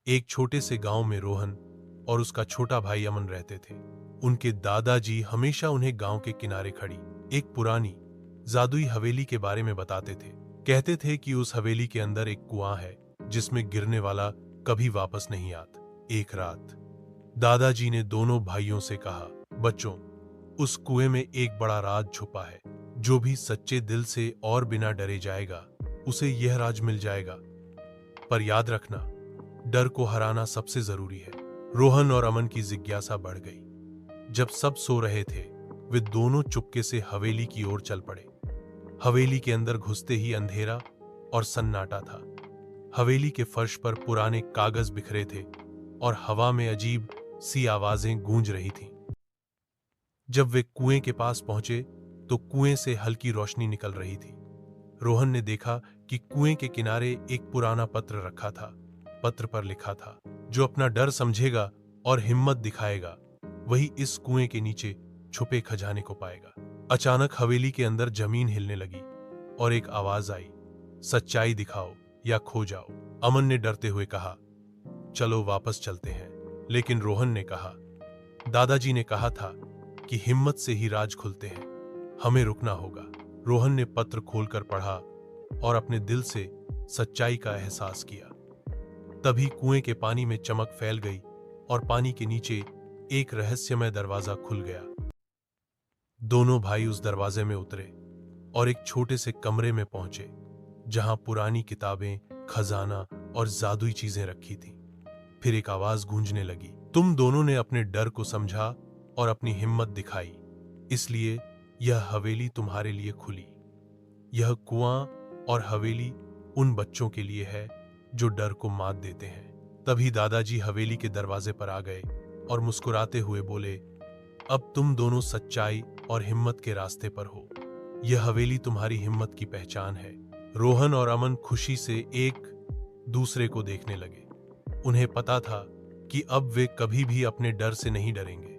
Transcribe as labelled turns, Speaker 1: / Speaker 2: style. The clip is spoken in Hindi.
Speaker 1: एक छोटे से गांव में रोहन और उसका छोटा भाई अमन रहते थे। उनके दादाजी हमेशा उन्हें गांव के किनारे खड़ी एक पुरानी जादुई हवेली के बारे में बताते थे। कहते थे कि उस हवेली के अंदर एक कुआं है जिसमें गिरने वाला कभी वापस नहीं आता। एक रात दादाजी ने दोनों भाइयों से कहा, बच्चों, उस कुएं में एक बड़ा राज छुपा है। जो भी सच्चे दिल से और बिना डरे जाएगा उसे यह राज मिल जाएगा। पर याद रखना, डर को हराना सबसे जरूरी है। रोहन और अमन की जिज्ञासा बढ़ गई। जब सब सो रहे थे, वे दोनों चुपके से हवेली की ओर चल पड़े। हवेली के अंदर घुसते ही अंधेरा और सन्नाटा था। हवेली के फर्श पर पुराने कागज बिखरे थे और हवा में अजीब सी आवाजें गूंज रही थीं। जब वे कुएं के पास पहुंचे तो कुएं से हल्की रोशनी निकल रही थी। रोहन ने देखा कि कुएं के किनारे एक पुराना पत्र रखा था। पत्र पर लिखा था, जो अपना डर समझेगा और हिम्मत दिखाएगा वही इस कुएं के नीचे छुपे खजाने को पाएगा। अचानक हवेली के अंदर जमीन हिलने लगी और एक आवाज आई, सच्चाई दिखाओ या खो जाओ। अमन ने डरते हुए कहा, चलो वापस चलते हैं। लेकिन रोहन ने कहा, दादाजी ने कहा था कि हिम्मत से ही राज खुलते हैं, हमें रुकना होगा। रोहन ने पत्र खोलकर पढ़ा और अपने दिल से सच्चाई का एहसास किया। तभी कुएं के पानी में चमक फैल गई और पानी के नीचे एक रहस्यमय दरवाजा खुल गया। दोनों भाई उस दरवाजे में उतरे और एक छोटे से कमरे में पहुंचे जहां पुरानी किताबें, खजाना और जादुई चीजें रखी थीं। फिर एक आवाज गूंजने लगी, तुम दोनों ने अपने डर को समझा और अपनी हिम्मत दिखाई, इसलिए यह हवेली तुम्हारे लिए खुली। यह कुआं और हवेली उन बच्चों के लिए है जो डर को मात देते हैं। तभी दादाजी हवेली के दरवाजे पर आ गए और मुस्कुराते हुए बोले, अब तुम दोनों सच्चाई और हिम्मत के रास्ते पर हो। यह हवेली तुम्हारी हिम्मत की पहचान है। रोहन और अमन खुशी से एक दूसरे को देखने लगे। उन्हें पता था कि अब वे कभी भी अपने डर से नहीं डरेंगे।